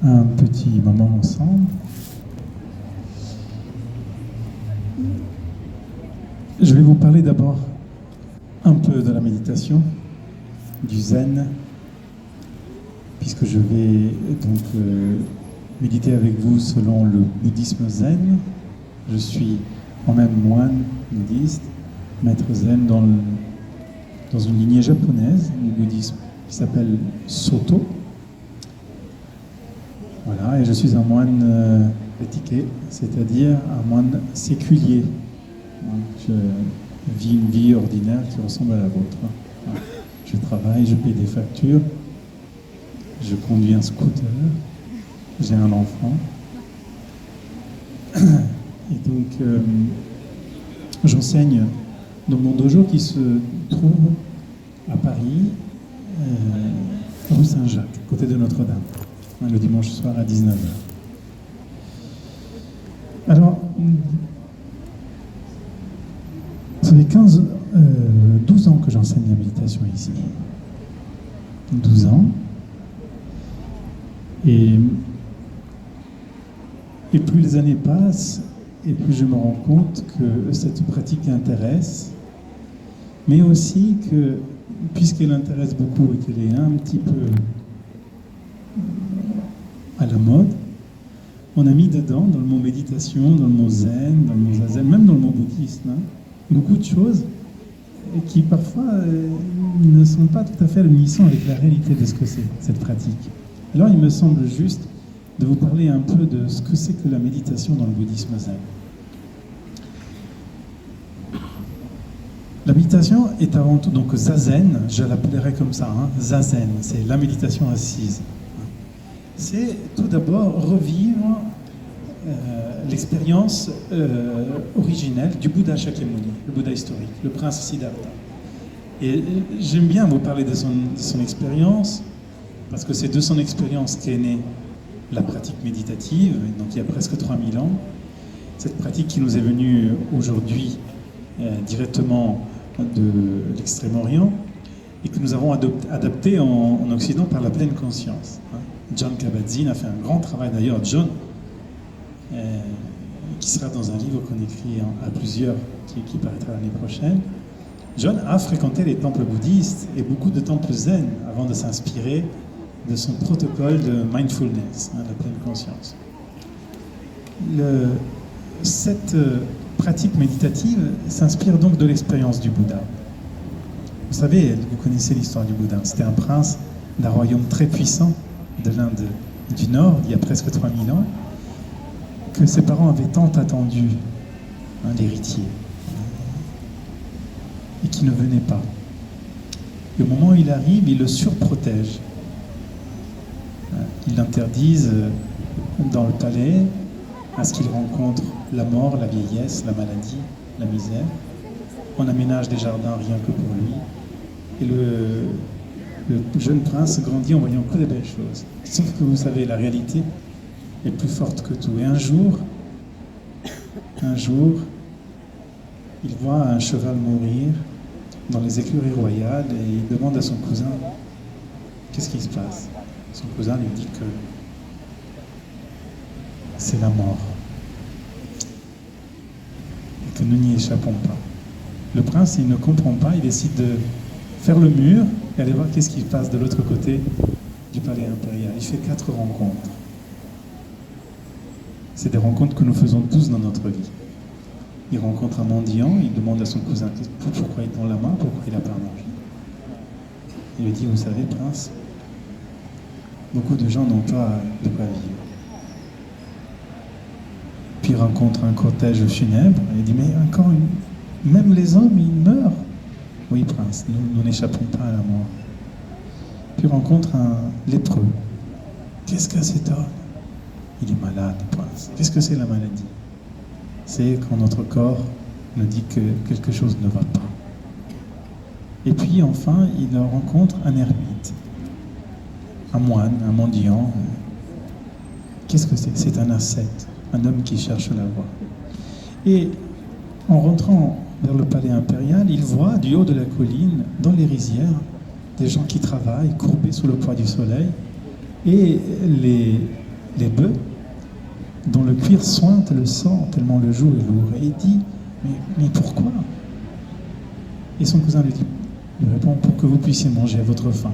un petit moment ensemble. Je vais vous parler d'abord un peu de la méditation, du zen, puisque je vais donc méditer avec vous selon le bouddhisme zen. Je suis moi-même moine bouddhiste, maître zen dans une lignée japonaise du bouddhisme qui s'appelle Soto. Voilà, et je suis un moine étiqué, c'est-à-dire un moine séculier. Je vis une vie ordinaire qui ressemble à la vôtre. Je travaille, je paye des factures, je conduis un scooter, j'ai un enfant. Et donc, j'enseigne dans mon dojo qui se trouve à Paris, rue Saint-Jacques, à côté de Notre-Dame, le dimanche soir à 19h. Alors, ça fait 12 ans que j'enseigne la méditation ici. 12 ans. Et plus les années passent, et plus je me rends compte que cette pratique intéresse, mais aussi que, puisqu'elle intéresse beaucoup et qu'elle est un petit peu à la mode, on a mis dedans, dans le mot méditation, dans le mot zen, dans le mot zazen, même dans le mot bouddhisme, beaucoup de choses qui parfois ne sont pas tout à fait à l'unisson avec la réalité de ce que c'est, cette pratique. Alors il me semble juste de vous parler un peu de ce que c'est que la méditation dans le bouddhisme zen. La méditation est avant tout, donc zazen, je l'appellerai comme ça, zazen, c'est la méditation assise. C'est tout d'abord revivre l'expérience originelle du Bouddha Shakyamuni, le Bouddha historique, le prince Siddhartha. Et j'aime bien vous parler de son expérience, parce que c'est de son expérience qu'est née la pratique méditative, donc il y a presque 3000 ans. Cette pratique qui nous est venue aujourd'hui directement de l'Extrême-Orient et que nous avons adaptée en Occident par la pleine conscience. Jon Kabat-Zinn a fait un grand travail, d'ailleurs, Jon, qui sera dans un livre qu'on écrit à plusieurs, qui paraîtra l'année prochaine. Jon a fréquenté les temples bouddhistes et beaucoup de temples zen avant de s'inspirer de son protocole de mindfulness, la pleine conscience. Cette pratique méditative s'inspire donc de l'expérience du Bouddha. Vous savez, vous connaissez l'histoire du Bouddha. C'était un prince d'un royaume très puissant de l'Inde du Nord, il y a presque 3000 ans, que ses parents avaient tant attendu, l'héritier, et qui ne venait pas. Et au moment où il arrive, ils le surprotègent. Ils l'interdisent dans le palais à ce qu'il rencontre la mort, la vieillesse, la maladie, la misère. On aménage des jardins rien que pour lui. Et le jeune prince grandit en voyant que des belles choses. Sauf que vous savez, la réalité est plus forte que tout. Et un jour, il voit un cheval mourir dans les écuries royales et il demande à son cousin qu'est-ce qui se passe. Son cousin lui dit que c'est la mort et que nous n'y échappons pas. Le prince, il ne comprend pas, il décide de faire le mur et aller voir qu'est-ce qui se passe de l'autre côté du palais impérial. Il fait 4 rencontres. C'est des rencontres que nous faisons tous dans notre vie. Il rencontre un mendiant, il demande à son cousin pourquoi il tend la main, pourquoi il n'a pas à manger. Il lui dit, vous savez, prince, beaucoup de gens n'ont pas de quoi vivre. Puis il rencontre un cortège funèbre, et il dit, mais encore, même les hommes, ils meurent. Oui, prince, nous n'échappons pas à la mort. Puis il rencontre un lépreux. Qu'est-ce que cet homme? Il est malade, prince. Qu'est-ce que c'est la maladie? C'est quand notre corps nous dit que quelque chose ne va pas. Et puis enfin, il rencontre un ermite, un moine, un mendiant. Qu'est-ce que c'est? C'est un ascète, un homme qui cherche la voie. Et en rentrant vers le palais impérial, il voit du haut de la colline, dans les rizières, des gens qui travaillent, courbés sous le poids du soleil, et les bœufs, dont le cuir sointe le sang tellement le joug est lourd. Et il dit, mais pourquoi? Et son cousin lui répond, pour que vous puissiez manger à votre faim,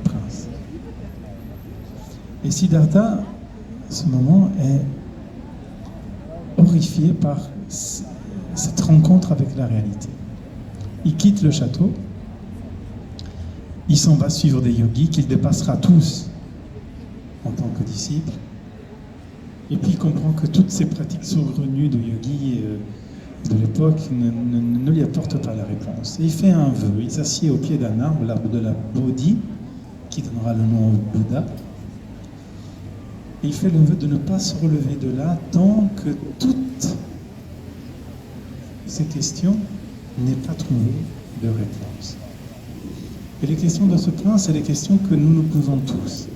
prince. Et Siddhartha, à ce moment, est horrifié par cette rencontre avec la réalité. Il quitte le château, il s'en va suivre des yogis qu'il dépassera tous en tant que disciple. Et puis il comprend que toutes ces pratiques saugrenues de yogis de l'époque ne lui apportent pas la réponse. Et il fait un vœu, il s'assied au pied d'un arbre, l'arbre de la Bodhi, qui donnera le nom au Bouddha. Et il fait le vœu de ne pas se relever de là tant que toutes ces questions n'aient pas trouvé de réponse. Et les questions de ce prince, c'est les questions que nous nous posons tous.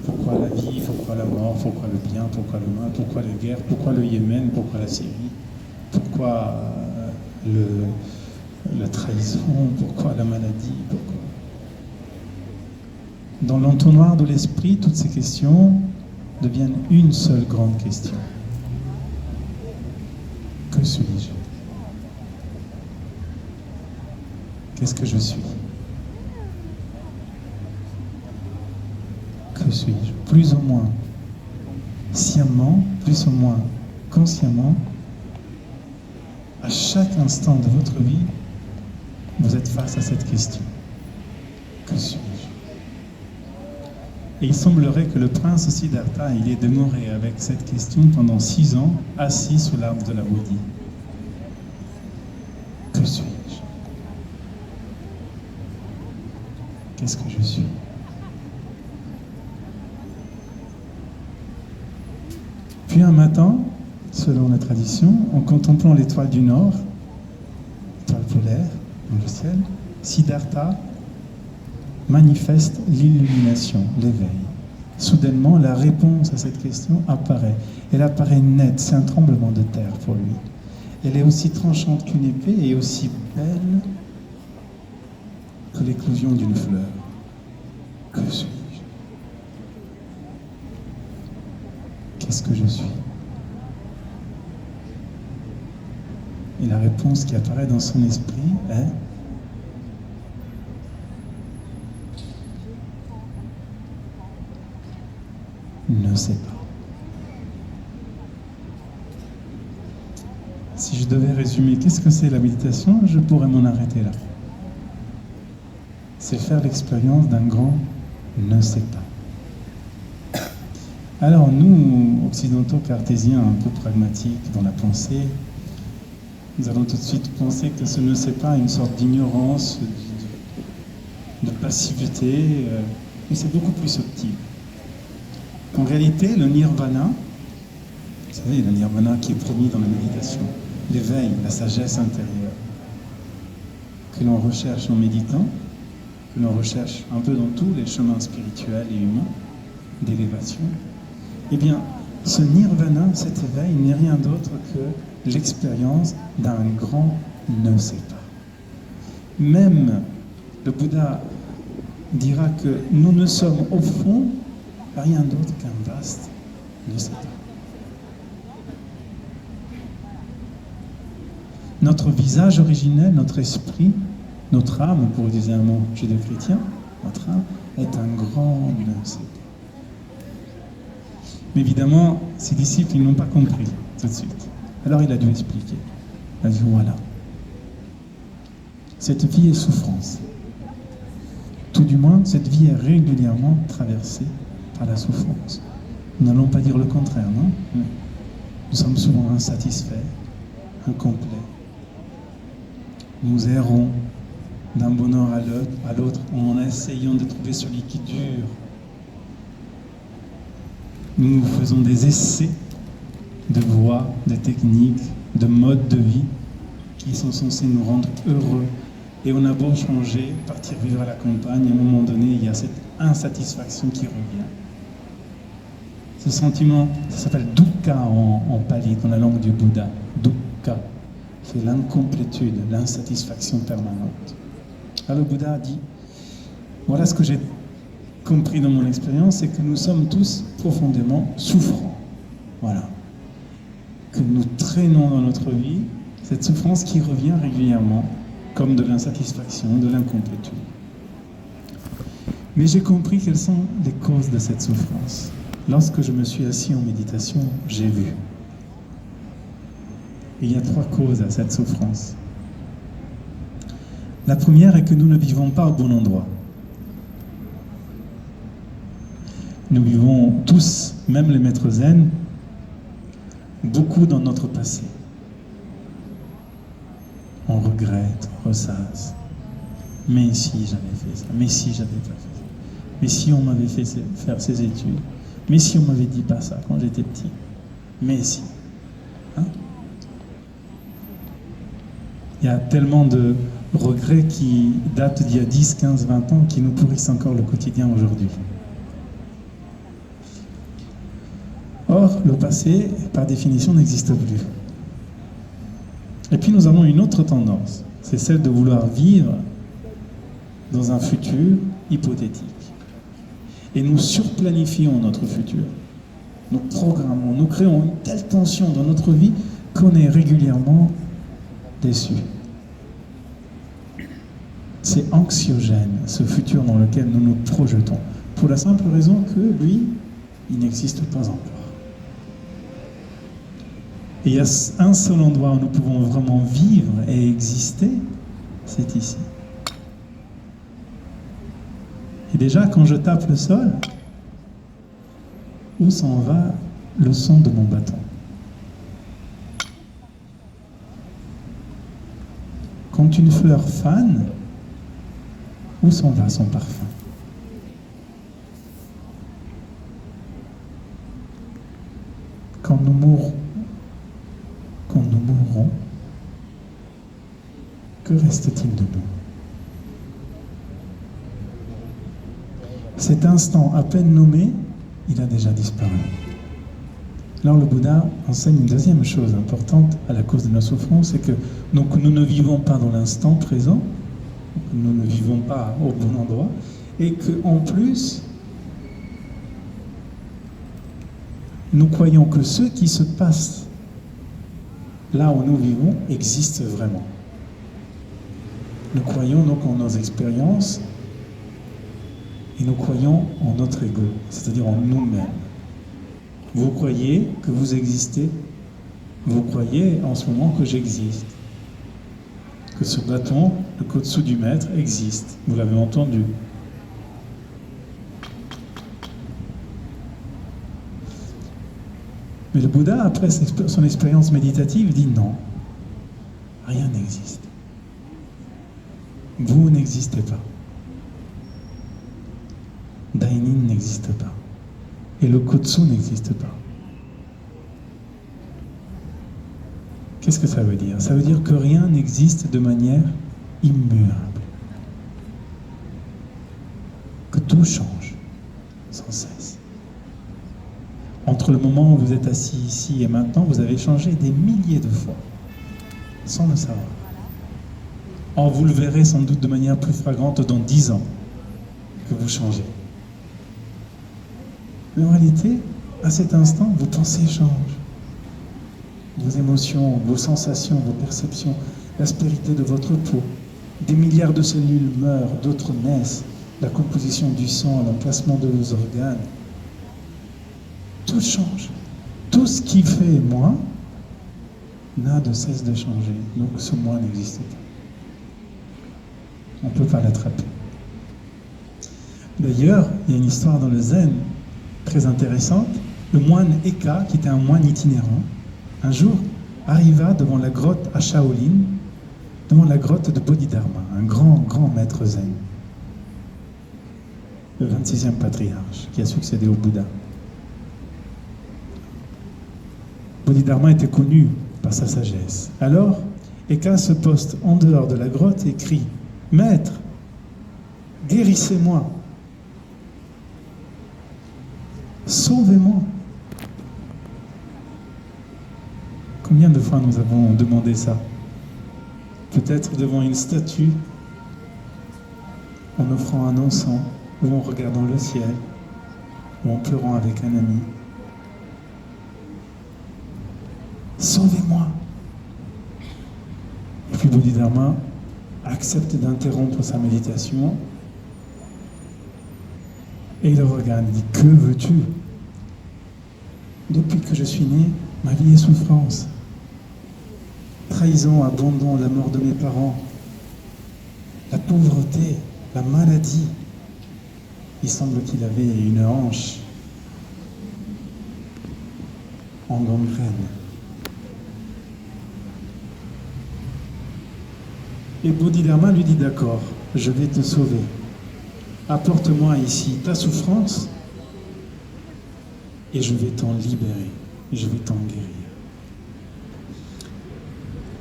Pourquoi la vie? Pourquoi la mort? Pourquoi le bien? Pourquoi le mal? Pourquoi les guerres? Pourquoi le Yémen? Pourquoi la Syrie? Pourquoi la trahison? Pourquoi la maladie? Pourquoi... Dans l'entonnoir de l'esprit, toutes ces questions deviennent une seule grande question. Que suis-je? Qu'est-ce que je suis? Que suis-je? Plus ou moins sciemment, plus ou moins consciemment, à chaque instant de votre vie, vous êtes face à cette question. Que suis-je? Et il semblerait que le prince Siddhartha, il est demeuré avec cette question pendant 6 ans, assis sous l'arbre de la Bodhi. Que suis-je? Qu'est-ce que je suis? Puis un matin, selon la tradition, en contemplant l'étoile du Nord, l'étoile polaire dans le ciel, Siddhartha manifeste l'illumination, l'éveil. Soudainement, la réponse à cette question apparaît. Elle apparaît nette, c'est un tremblement de terre pour lui. Elle est aussi tranchante qu'une épée et aussi belle que l'éclosion d'une fleur. Que suis-je? Qu'est-ce que je suis? Et la réponse qui apparaît dans son esprit est ne sais pas. Si je devais résumer qu'est-ce que c'est la méditation, je pourrais m'en arrêter là. C'est faire l'expérience d'un grand ne sais pas. Alors nous, occidentaux cartésiens, un peu pragmatiques dans la pensée, nous allons tout de suite penser que ce ne sais pas est une sorte d'ignorance, de passivité, mais c'est beaucoup plus subtil. En réalité, le nirvana, vous savez, le nirvana qui est promis dans la méditation, l'éveil, la sagesse intérieure, que l'on recherche en méditant, que l'on recherche un peu dans tous les chemins spirituels et humains d'élévation, eh bien, ce nirvana, cet éveil, n'est rien d'autre que l'expérience d'un grand ne sais pas. Même le Bouddha dira que nous ne sommes au fond rien d'autre qu'un vaste ne sais pas. Notre visage originel, notre esprit, notre âme, pour utiliser un mot judéo-chrétien, notre âme est un grand ne sais pas. Mais évidemment, ses disciples, ils n'ont pas compris tout de suite. Alors il a dû expliquer. Il a dit voilà, cette vie est souffrance. Tout du moins, cette vie est régulièrement traversée par la souffrance. Nous n'allons pas dire le contraire, non? Nous sommes souvent insatisfaits, incomplets. Nous errons d'un bonheur à l'autre en essayant de trouver celui qui dure. Nous faisons des essais de voies, de techniques, de modes de vie qui sont censés nous rendre heureux. Et on a beau changer, partir vivre à la campagne, à un moment donné, il y a cette insatisfaction qui revient. Ce sentiment, ça s'appelle dukkha en pali, dans la langue du Bouddha. Dukkha, c'est l'incomplétude, l'insatisfaction permanente. Alors le Bouddha a dit, voilà ce que j'ai compris dans mon expérience, c'est que nous sommes tous profondément souffrants. Voilà. Que nous traînons dans notre vie cette souffrance qui revient régulièrement, comme de l'insatisfaction, de l'incomplétude. Mais j'ai compris quelles sont les causes de cette souffrance. Lorsque je me suis assis en méditation, j'ai vu. Et il y a 3 causes à cette souffrance. La première est que nous ne vivons pas au bon endroit. Nous vivons tous, même les maîtres zen, beaucoup dans notre passé. On regrette, on ressasse. Mais si j'avais fait ça, mais si j'avais pas fait ça, mais si on m'avait fait faire ces études, mais si on m'avait dit pas ça quand j'étais petit, mais si. Hein? Il y a tellement de regrets qui datent d'il y a 10, 15, 20 ans qui nous pourrissent encore le quotidien aujourd'hui. Or, le passé, par définition, n'existe plus. Et puis nous avons une autre tendance, c'est celle de vouloir vivre dans un futur hypothétique. Et nous surplanifions notre futur. Nous programmons, nous créons une telle tension dans notre vie qu'on est régulièrement déçu. C'est anxiogène, ce futur dans lequel nous nous projetons, pour la simple raison que lui, il n'existe pas encore. Et il y a un seul endroit où nous pouvons vraiment vivre et exister, c'est ici. Et déjà, quand je tape le sol, où s'en va le son de mon bâton? Quand une fleur fane, où s'en va son parfum? Quand nous mourrons, que reste-t-il de nous? Cet instant à peine nommé, il a déjà disparu. Alors le Bouddha enseigne une deuxième chose importante à la cause de nos souffrances, c'est que donc, nous ne vivons pas dans l'instant présent, nous ne vivons pas au bon endroit, et qu'en plus, nous croyons que ce qui se passe là où nous vivons existe vraiment. Nous croyons donc en nos expériences et nous croyons en notre ego, c'est-à-dire en nous-mêmes. Vous croyez que vous existez, vous croyez en ce moment que j'existe, que ce bâton, le Kotsu du maître, existe. Vous l'avez entendu. Mais le Bouddha, après son expérience méditative, dit non, rien n'existe. Vous n'existez pas. Dainin n'existe pas. Et le Kotsu n'existe pas. Qu'est-ce que ça veut dire? Ça veut dire que rien n'existe de manière immuable. Que tout change sans cesse. Entre le moment où vous êtes assis ici et maintenant, vous avez changé des milliers de fois, sans le savoir. Or, vous le verrez sans doute de manière plus flagrante dans 10 ans que vous changez. Mais en réalité, à cet instant, vos pensées changent. Vos émotions, vos sensations, vos perceptions, l'aspérité de votre peau. Des milliards de cellules meurent, d'autres naissent. La composition du sang, l'emplacement de vos organes. Tout change. Tout ce qui fait moi n'a de cesse de changer. Donc ce moi n'existe pas. On ne peut pas l'attraper. D'ailleurs, il y a une histoire dans le Zen très intéressante. Le moine Eka, qui était un moine itinérant, un jour arriva devant la grotte à Shaolin, devant la grotte de Bodhidharma, un grand, grand maître zen, le 26e patriarche qui a succédé au Bouddha. Bodhidharma était connu par sa sagesse. Alors, Eka se poste en dehors de la grotte et crie « Maître, guérissez-moi, sauvez-moi ». Combien de fois nous avons demandé ça? Peut-être devant une statue, en offrant un encens, ou en regardant le ciel, ou en pleurant avec un ami. Sauvez-moi. Et puis Bodhidharma accepte d'interrompre sa méditation et il le regarde et dit: que veux-tu? Depuis que je suis né, ma vie est souffrance. Trahison, abandon, la mort de mes parents, la pauvreté, la maladie. Il semble qu'il avait une hanche en gangrène. Et Bodhidharma lui dit: d'accord, je vais te sauver. Apporte-moi ici ta souffrance et je vais t'en libérer, je vais t'en guérir.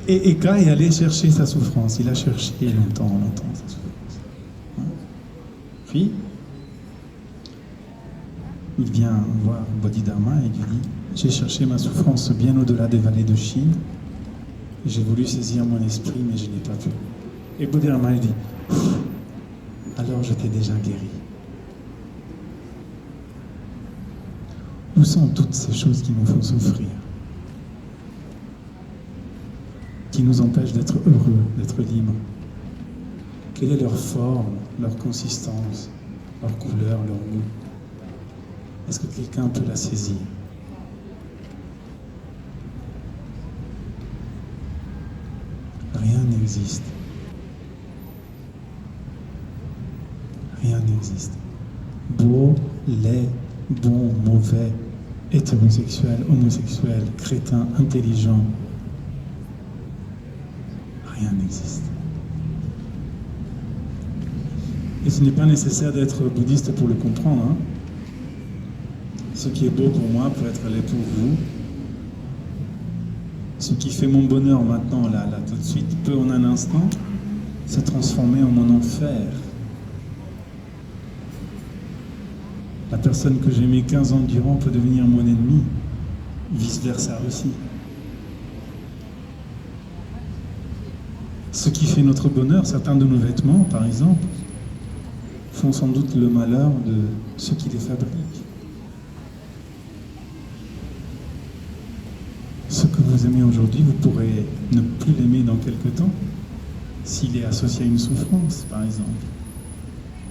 Et Eka est allé chercher sa souffrance. Il a cherché longtemps sa souffrance. Puis, il vient voir Bodhidharma et lui dit: j'ai cherché ma souffrance bien au-delà des vallées de Chine. J'ai voulu saisir mon esprit, mais je n'ai pas pu. Et Bodhidharma lui dit: alors je t'ai déjà guéri. Où sont toutes ces choses qui nous font souffrir, qui nous empêchent d'être heureux, d'être libres? Quelle est leur forme, leur consistance, leur couleur, leur goût? Est-ce que quelqu'un peut la saisir? Rien n'existe. Rien n'existe. Beau, laid, bon, mauvais, hétérosexuel, homosexuel, crétin, intelligent. Rien n'existe. Et ce n'est pas nécessaire d'être bouddhiste pour le comprendre. Hein. Ce qui est beau pour moi peut être laid pour vous. Ce qui fait mon bonheur maintenant, là, tout de suite, peut en un instant se transformer en mon enfer. La personne que j'aimais 15 ans durant peut devenir mon ennemi, vice-versa aussi. Ce qui fait notre bonheur, certains de nos vêtements, par exemple, font sans doute le malheur de ceux qui les fabriquent. Ce que vous aimez aujourd'hui, vous pourrez ne plus l'aimer dans quelque temps, s'il est associé à une souffrance, par exemple.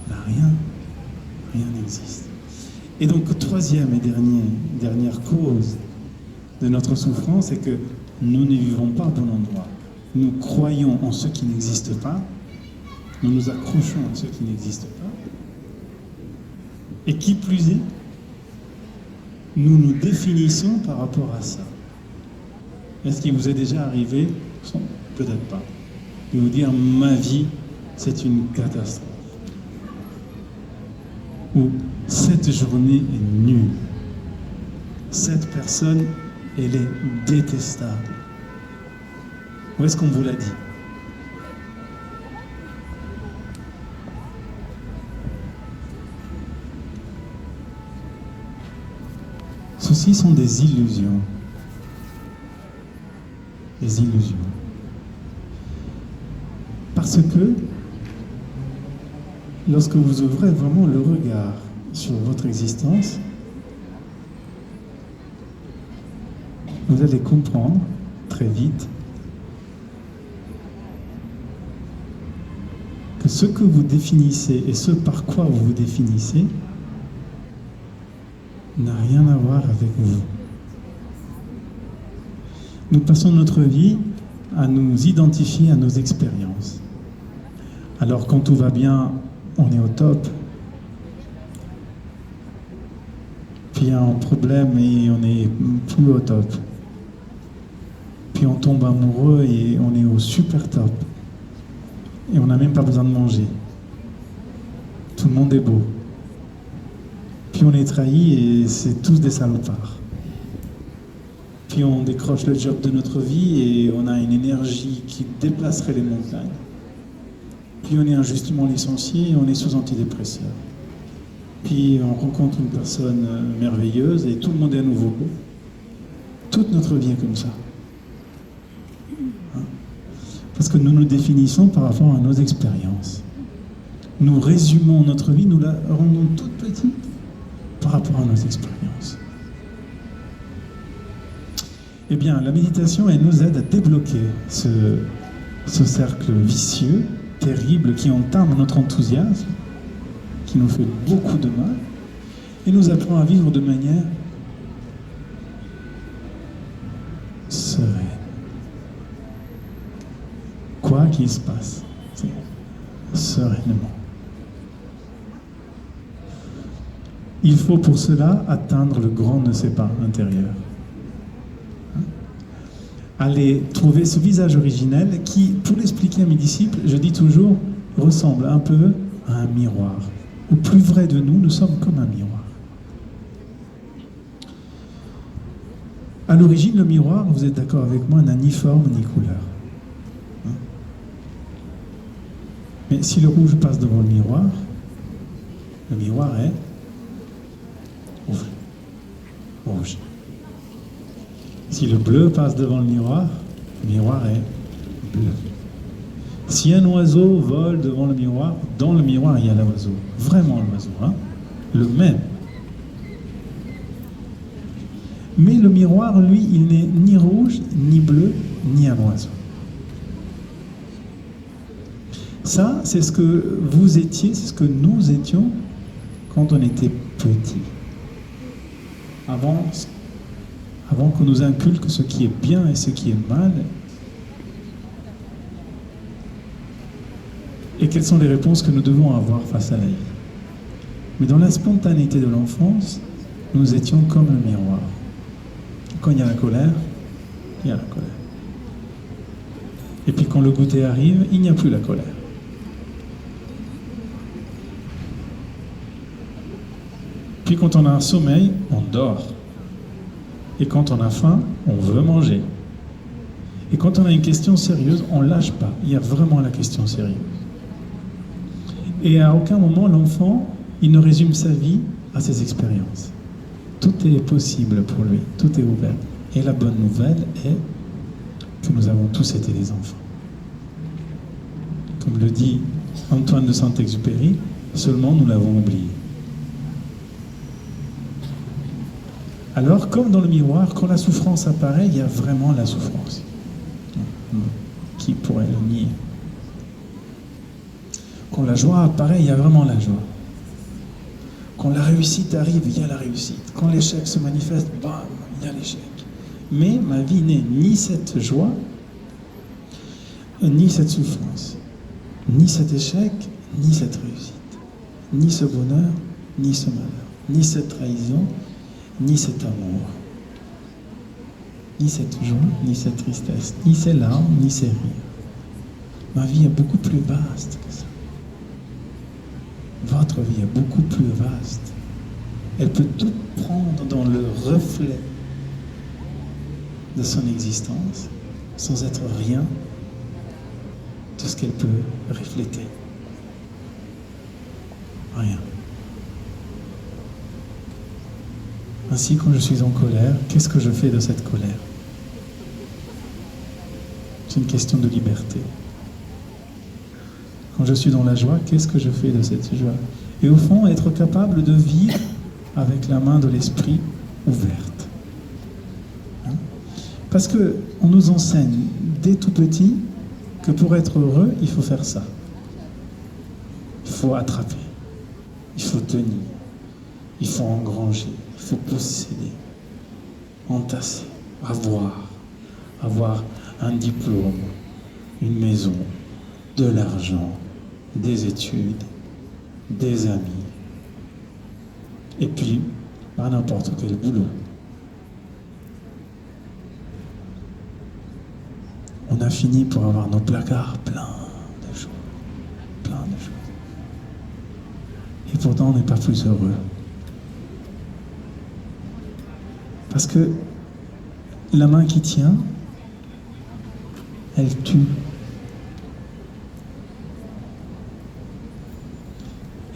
Là, rien n'existe. Et donc, troisième et dernière cause de notre souffrance, c'est que nous ne vivons pas au bon endroit. Nous croyons en ce qui n'existe pas, nous nous accrochons à ce qui n'existe pas, et qui plus est, nous nous définissons par rapport à ça. Est-ce qu'il vous est déjà arrivé, peut-être pas, de vous dire: ma vie, c'est une catastrophe, ou cette journée est nulle, cette personne, elle est détestable? Où est-ce qu'on vous l'a dit? Ceci sont des illusions. Des illusions. Parce que lorsque vous ouvrez vraiment le regard sur votre existence, vous allez comprendre très vite que ce que vous définissez et ce par quoi vous vous définissez n'a rien à voir avec vous. Nous passons notre vie à nous identifier à nos expériences. Alors quand tout va bien, on est au top. Puis il y a un problème et on est plus au top. Puis on tombe amoureux et on est au super top. Et on n'a même pas besoin de manger. Tout le monde est beau. Puis on est trahi et c'est tous des salopards. Puis on décroche le job de notre vie et on a une énergie qui déplacerait les montagnes. Puis on est injustement licencié et on est sous antidépresseur. Puis on rencontre une personne merveilleuse et tout le monde est à nouveau beau. Toute notre vie est comme ça. Hein? Parce que nous nous définissons par rapport à nos expériences. nous résumons notre vie, nous la rendons toute petite par rapport à nos expériences. Eh bien, la méditation, elle nous aide à débloquer ce cercle vicieux, terrible, qui entame notre enthousiasme, qui nous fait beaucoup de mal, et nous apprend à vivre de manière sereine. Quoi qu'il se passe, sereinement. Il faut pour cela atteindre le grand ne sais pas intérieur. Aller trouver ce visage originel qui, pour l'expliquer à mes disciples, je dis toujours, ressemble un peu à un miroir. Au plus vrai de nous, nous sommes comme un miroir. À l'origine, le miroir, vous êtes d'accord avec moi, n'a ni forme ni couleur. Mais si le rouge passe devant le miroir est rouge. Si le bleu passe devant le miroir est bleu. Si un oiseau vole devant le miroir, dans le miroir, il y a l'oiseau. Vraiment l'oiseau, le même. Mais le miroir, lui, il n'est ni rouge, ni bleu, ni un oiseau. Ça, c'est ce que vous étiez, c'est ce que nous étions quand on était petits. Avant qu'on nous inculque ce qui est bien et ce qui est mal. Et quelles sont les réponses que nous devons avoir face à la vie. Mais dans la spontanéité de l'enfance, nous étions comme le miroir. Quand il y a la colère, il y a la colère. Et puis quand le goûter arrive, il n'y a plus la colère. Puis quand on a un sommeil, on dort. Et quand on a faim, on veut manger. Et quand on a une question sérieuse, on ne lâche pas. Il y a vraiment la question sérieuse. Et à aucun moment, l'enfant, il ne résume sa vie à ses expériences. Tout est possible pour lui, tout est ouvert. Et la bonne nouvelle est que nous avons tous été des enfants. Comme le dit Antoine de Saint-Exupéry, seulement nous l'avons oublié. Alors, comme dans le miroir, quand la souffrance apparaît, il y a vraiment la souffrance. Qui pourrait le nier? Quand la joie apparaît, il y a vraiment la joie. Quand la réussite arrive, il y a la réussite. Quand l'échec se manifeste, bam, il y a l'échec. Mais ma vie n'est ni cette joie, ni cette souffrance, ni cet échec, ni cette réussite, ni ce bonheur, ni ce malheur, ni cette trahison, ni cet amour, ni cette joie, ni cette tristesse, ni ces larmes, ni ces rires. Ma vie est beaucoup plus vaste que ça. Votre vie est beaucoup plus vaste. Elle peut tout prendre dans le reflet de son existence, sans être rien de ce qu'elle peut refléter. Rien. Ainsi, quand je suis en colère, qu'est-ce que je fais de cette colère? C'est une question de liberté. Quand je suis dans la joie, qu'est-ce que je fais de cette joie? Et au fond, être capable de vivre avec la main de l'esprit ouverte. Parce qu'on nous enseigne dès tout petit que pour être heureux, il faut faire ça. Il faut attraper, il faut tenir, il faut engranger, il faut posséder, entasser, avoir un diplôme, une maison, de l'argent, des études, des amis, et puis pas n'importe quel boulot. On a fini pour avoir nos placards pleins de choses. Et pourtant, on n'est pas plus heureux. Parce que la main qui tient, elle tue.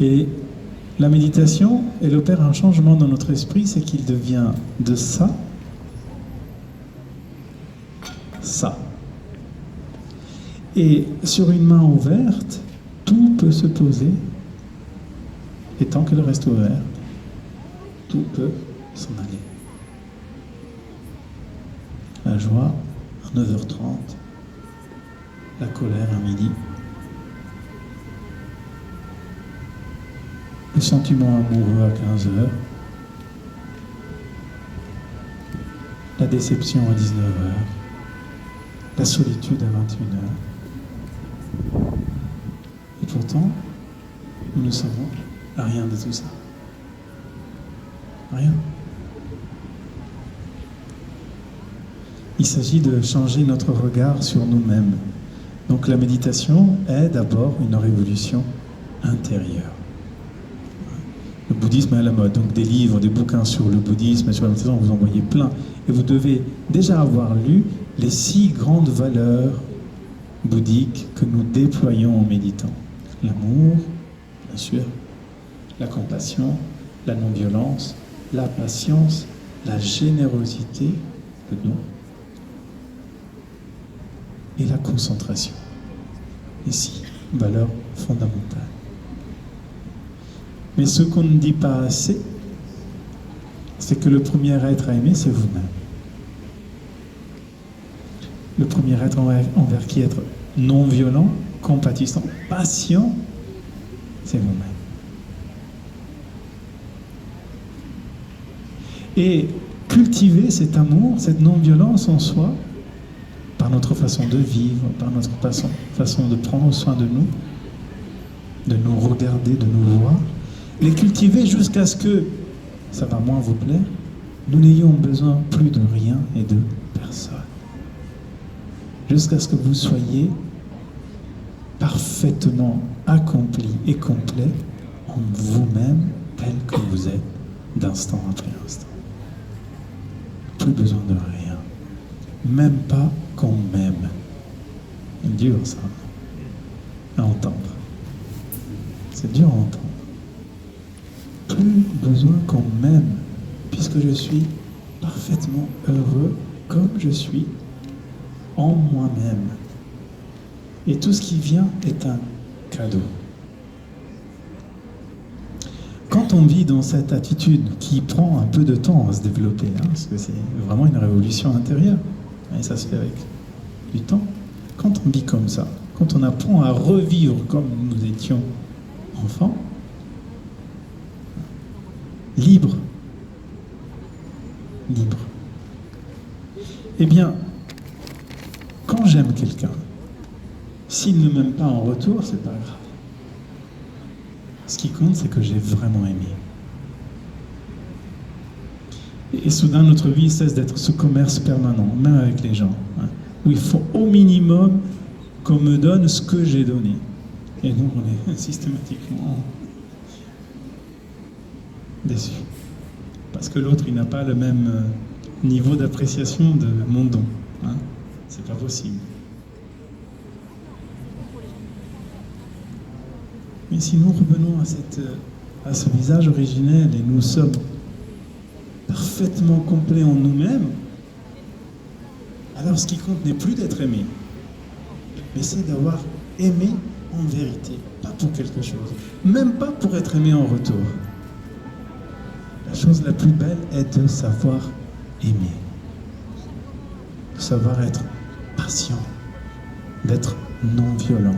Et la méditation, elle opère un changement dans notre esprit, c'est qu'il devient de ça. Et sur une main ouverte, tout peut se poser, et tant qu'elle reste ouverte, tout peut s'en aller. La joie à 9h30, la colère à midi, le sentiment amoureux à 15h, la déception à 19h, la solitude à 21h. Et pourtant, nous ne savons rien de tout ça. Rien. Il s'agit de changer notre regard sur nous-mêmes. Donc la méditation est d'abord une révolution intérieure. Le bouddhisme est à la mode, donc des livres, des bouquins sur le bouddhisme, sur la méditation, vous en voyez plein. Et vous devez déjà avoir lu les 6 grandes valeurs bouddhiques que nous déployons en méditant. L'amour, bien sûr, la compassion, la non-violence, la patience, la générosité, le don, et la concentration. Ici, valeur fondamentale. Mais ce qu'on ne dit pas assez, c'est que le premier être à aimer, c'est vous-même. Le premier être envers qui être non-violent, compatissant, patient, c'est vous-même. Et cultiver cet amour, cette non-violence en soi, par notre façon de vivre, par notre façon de prendre soin de nous regarder, de nous voir, les cultiver jusqu'à ce que, ça va moins vous plaire, nous n'ayons besoin plus de rien et de personne. Jusqu'à ce que vous soyez parfaitement accompli et complet en vous-même tel que vous êtes d'instant après instant. Plus besoin de rien. Même pas qu'on m'aime. C'est dur ça, à entendre. C'est dur à entendre. Plus besoin qu'on m'aime, puisque je suis parfaitement heureux comme je suis en moi-même. Et tout ce qui vient est un cadeau. Quand on vit dans cette attitude qui prend un peu de temps à se développer, parce que c'est vraiment une révolution intérieure, et ça se fait avec du temps, quand on vit comme ça, quand on apprend à revivre comme nous étions enfants, libre, eh bien, quand j'aime quelqu'un, s'il ne m'aime pas en retour, c'est pas grave. Ce qui compte, c'est que j'ai vraiment aimé. Et soudain, notre vie cesse d'être ce commerce permanent, même avec les gens, où il faut au minimum qu'on me donne ce que j'ai donné. Et donc, on est systématiquement déçus. Parce que l'autre, il n'a pas le même niveau d'appréciation de mon don. C'est pas possible. Mais si nous revenons à ce visage originel et nous sommes parfaitement complets en nous-mêmes, alors ce qui compte n'est plus d'être aimé, mais c'est d'avoir aimé en vérité, pas pour quelque chose, même pas pour être aimé en retour. La chose la plus belle est de savoir aimer, de savoir être patient, d'être non-violent.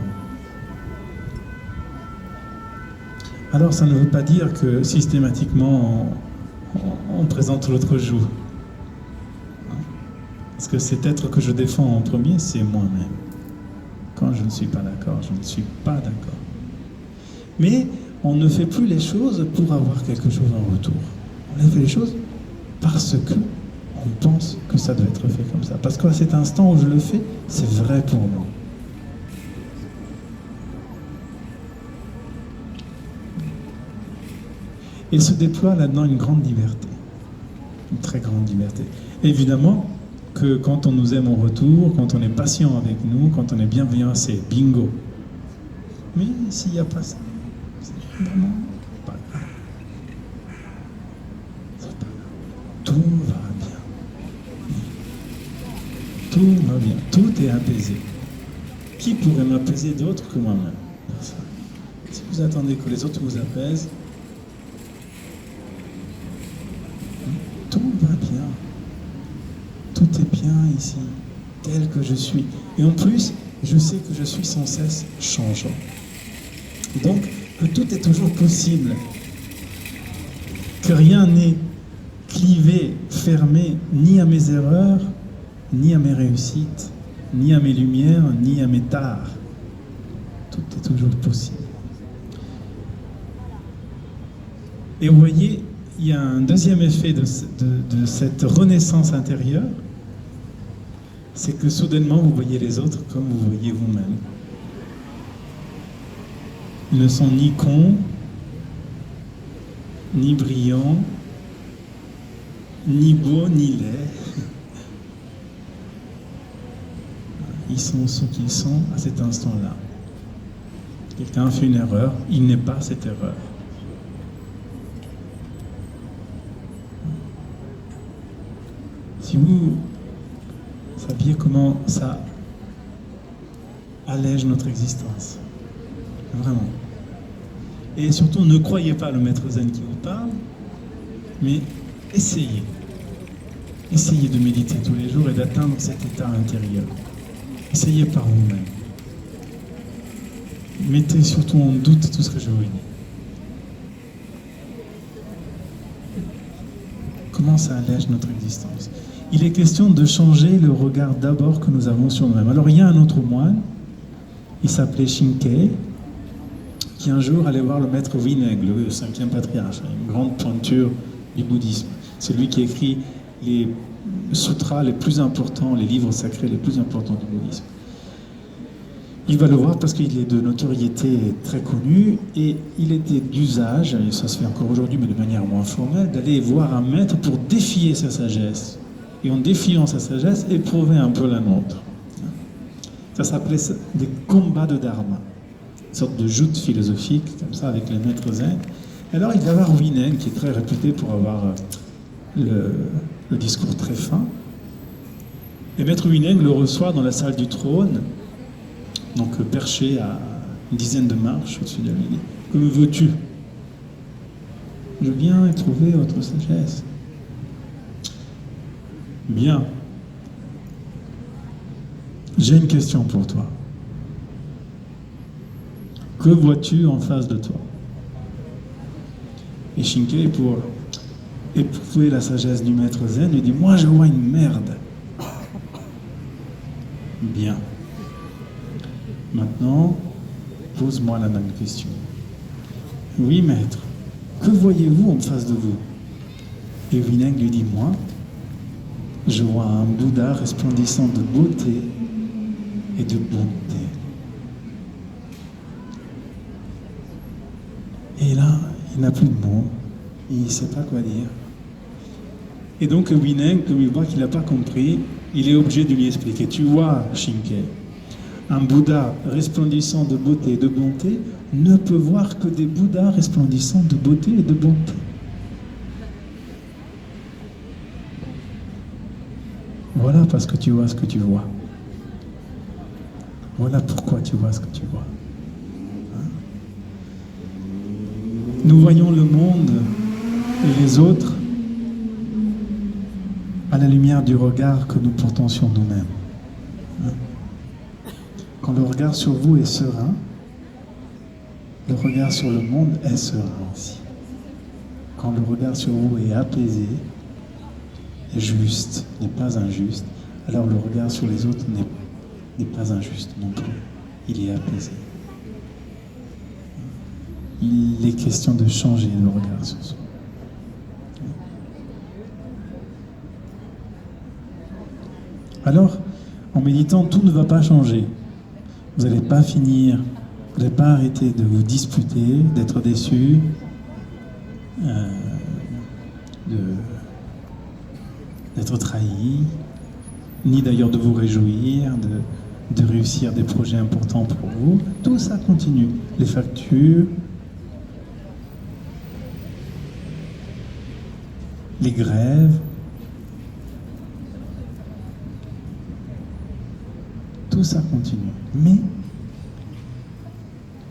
Alors ça ne veut pas dire que systématiquement on présente l'autre joue. Parce que cet être que je défends en premier, c'est moi-même. Quand je ne suis pas d'accord, je ne suis pas d'accord. Mais on ne fait plus les choses pour avoir quelque chose en retour. On fait les choses parce que on pense que ça doit être fait comme ça. Parce qu'à cet instant où je le fais, c'est vrai pour moi. Il se déploie là-dedans une grande liberté, une très grande liberté. Évidemment que quand on nous aime en retour, quand on est patient avec nous, quand on est bienveillant, c'est bingo. Mais s'il n'y a pas ça, c'est vraiment pas grave. Tout va bien. Tout va bien. Tout est apaisé. Qui pourrait m'apaiser d'autre que moi-même? Vous attendez que les autres vous apaisent. Tout va bien. Tout est bien ici, tel que je suis. Et en plus, je sais que je suis sans cesse changeant. Donc, que tout est toujours possible. Que rien n'est clivé, fermé, ni à mes erreurs, ni à mes réussites, ni à mes lumières, ni à mes tares. Tout est toujours possible. Et vous voyez, il y a un deuxième effet de cette renaissance intérieure, c'est que soudainement vous voyez les autres comme vous voyez vous-même. Ils ne sont ni cons, ni brillants, ni beaux, ni laids. Ils sont ce qu'ils sont à cet instant-là. Quelqu'un fait une erreur, il n'est pas cette erreur. Si vous saviez comment ça allège notre existence, vraiment. Et surtout, ne croyez pas le maître zen qui vous parle, mais essayez. Essayez de méditer tous les jours et d'atteindre cet état intérieur. Essayez par vous-même. Mettez surtout en doute tout ce que je vous dis. Comment ça allège notre existence? Il est question de changer le regard d'abord que nous avons sur nous-mêmes. Alors il y a un autre moine, il s'appelait Shinkai, qui un jour allait voir le maître Wineng, le 5e patriarche, une grande pointure du bouddhisme. C'est lui qui écrit les sutras les plus importants, les livres sacrés les plus importants du bouddhisme. Il va le voir parce qu'il est de notoriété très connue et il était d'usage, et ça se fait encore aujourd'hui mais de manière moins formelle, d'aller voir un maître pour défier sa sagesse. Et en défiant sa sagesse, éprouver un peu la nôtre. Ça s'appelait des combats de dharma, une sorte de joute philosophique, comme ça, avec les maîtres zen. Et alors il va voir Wineng, qui est très réputé pour avoir le discours très fin. Et maître Wineng le reçoit dans la salle du trône, donc perché à une dizaine de marches au-dessus de lui. Que me veux-tu? Je viens éprouver votre sagesse. Bien. J'ai une question pour toi. Que vois-tu en face de toi? Et Shinkai, pour éprouver la sagesse du maître zen, lui dit: moi je vois une merde. Bien. Maintenant, pose-moi la même question. Oui, maître, que voyez-vous en face de vous? Et Wineng lui dit: moi, je vois un Bouddha resplendissant de beauté et de bonté. Et là, il n'a plus de mots, il ne sait pas quoi dire. Et donc Wineng, comme il voit qu'il n'a pas compris, il est obligé de lui expliquer. Tu vois, Shinkai, un Bouddha resplendissant de beauté et de bonté ne peut voir que des Bouddhas resplendissants de beauté et de bonté. Voilà parce que tu vois ce que tu vois. Voilà pourquoi tu vois ce que tu vois. Hein? Nous voyons le monde et les autres à la lumière du regard que nous portons sur nous-mêmes. Hein? Quand le regard sur vous est serein, le regard sur le monde est serein aussi. Quand le regard sur vous est apaisé, est juste, n'est pas injuste, alors le regard sur les autres n'est pas injuste non plus. Il est apaisé. Il est question de changer le regard sur soi. Alors, en méditant, tout ne va pas changer. Vous n'allez pas finir, vous n'allez pas arrêter de vous disputer, d'être déçu, d'être trahi, ni d'ailleurs de vous réjouir, de réussir des projets importants pour vous. Tout ça continue. Les factures, les grèves, tout ça continue. Mais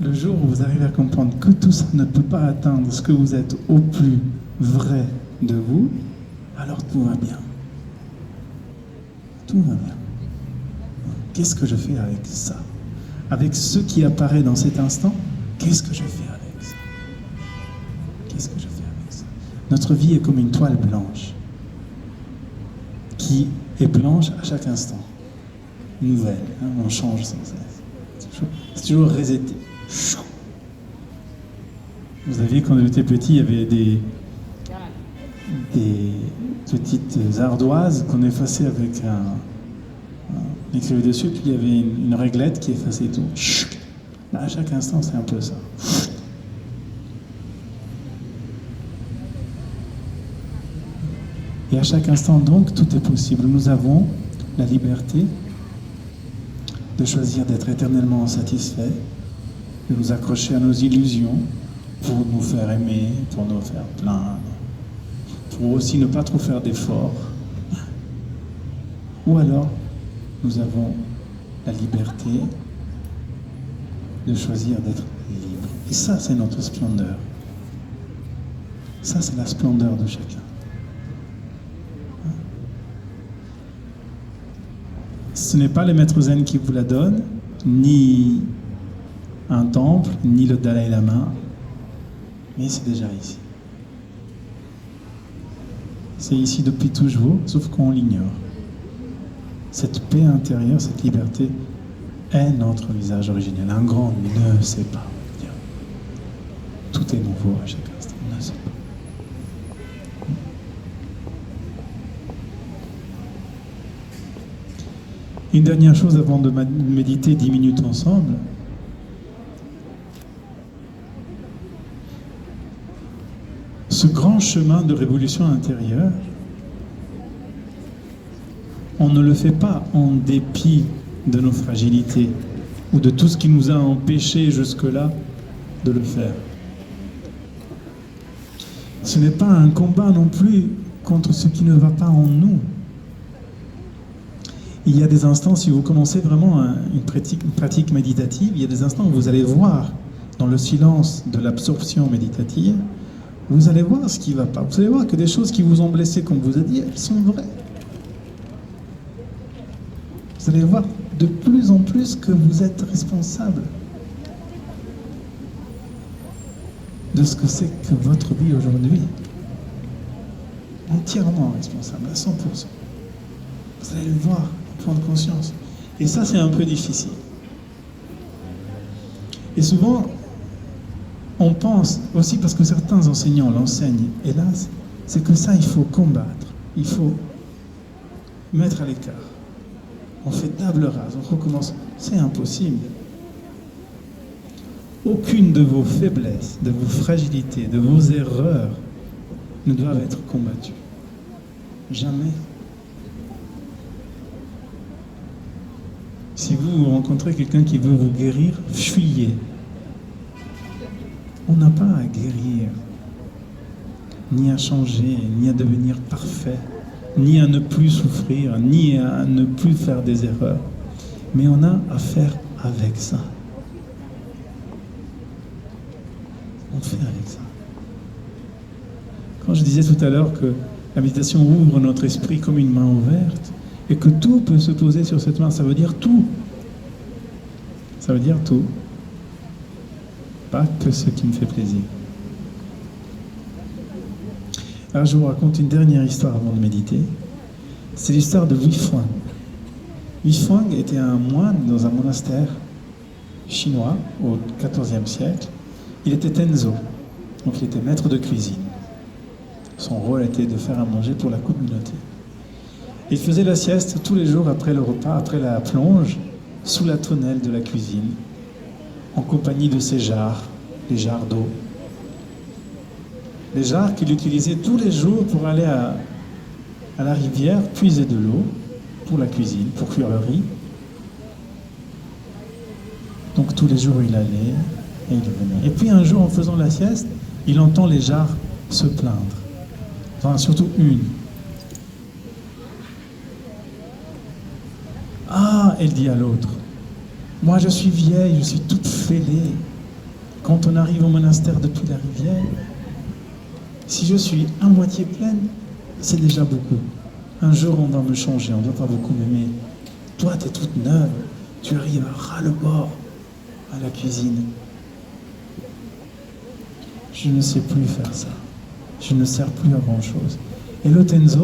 le jour où vous arrivez à comprendre que tout ça ne peut pas atteindre ce que vous êtes au plus vrai de vous, alors tout va bien. Tout va bien. Qu'est-ce que je fais avec ça? Avec ce qui apparaît dans cet instant, qu'est-ce que je fais avec ça? Qu'est-ce que je fais avec ça? Notre vie est comme une toile blanche qui est blanche à chaque instant. Nouvelle, hein, on change sans cesse. C'est toujours reseté. Vous savez, quand j'étais petit, il y avait des petites ardoises qu'on effaçait avec on écrivait dessus, puis il y avait une réglette qui effaçait tout. Là, à chaque instant, c'est un peu ça. Et à chaque instant, donc, tout est possible. Nous avons la liberté de choisir d'être éternellement satisfaits, de nous accrocher à nos illusions pour nous faire aimer, pour nous faire plaindre, pour aussi ne pas trop faire d'efforts. Ou alors, nous avons la liberté de choisir d'être libre. Et ça, c'est notre splendeur. Ça, c'est la splendeur de chacun. Ce n'est pas les maîtres zen qui vous la donnent, ni un temple, ni le Dalai Lama, mais c'est déjà ici. C'est ici depuis toujours, sauf qu'on l'ignore. Cette paix intérieure, cette liberté est notre visage originel. Un grand ne sait pas dire. Tout est nouveau à chaque instant, on ne sait pas. Une dernière chose avant de méditer 10 minutes ensemble. Ce grand chemin de révolution intérieure, on ne le fait pas en dépit de nos fragilités ou de tout ce qui nous a empêchés jusque-là de le faire. Ce n'est pas un combat non plus contre ce qui ne va pas en nous. Il y a des instants, si vous commencez vraiment une pratique méditative, il y a des instants où vous allez voir, dans le silence de l'absorption méditative, vous allez voir ce qui ne va pas. Vous allez voir que des choses qui vous ont blessé, comme vous a dit, elles sont vraies. Vous allez voir de plus en plus que vous êtes responsable de ce que c'est que votre vie aujourd'hui. Entièrement responsable, à 100%. Vous allez le voir, prendre conscience. Et ça, c'est un peu difficile. Et souvent, on pense aussi, parce que certains enseignants l'enseignent, hélas, c'est que ça, il faut combattre. Il faut mettre à l'écart. On fait table rase, on recommence. C'est impossible. Aucune de vos faiblesses, de vos fragilités, de vos erreurs ne doivent être combattues. Jamais. Si vous rencontrez quelqu'un qui veut vous guérir, fuyez. On n'a pas à guérir, ni à changer, ni à devenir parfait, ni à ne plus souffrir, ni à ne plus faire des erreurs. Mais on a à faire avec ça. On fait avec ça. Quand je disais tout à l'heure que la méditation ouvre notre esprit comme une main ouverte, et que tout peut se poser sur cette main, ça veut dire tout. Ça veut dire tout. Pas que ce qui me fait plaisir. Alors je vous raconte une dernière histoire avant de méditer. C'est l'histoire de Hui Fuang. Hui Fuang était un moine dans un monastère chinois au XIVe siècle. Il était Tenzo, donc il était maître de cuisine. Son rôle était de faire à manger pour la communauté. Il faisait la sieste tous les jours après le repas, après la plonge, sous la tonnelle de la cuisine, en compagnie de ses jarres, les jarres d'eau. Les jarres qu'il utilisait tous les jours pour aller à la rivière, puiser de l'eau pour la cuisine, pour cuire le riz. Donc tous les jours il allait et il venait. Et puis un jour, en faisant la sieste, il entend les jarres se plaindre. Enfin, surtout une. Ah, elle dit à l'autre, moi je suis vieille, je suis toute fêlée, Quand on arrive au monastère depuis la rivière, si je suis à moitié pleine, c'est déjà beaucoup. Un jour, on va me changer, on ne va pas beaucoup m'aimer. Toi, tu es toute neuve, tu arrives à ras-le-bord à la cuisine. Je ne sais plus faire ça. Je ne sers plus à grand-chose. Et le Tenzo,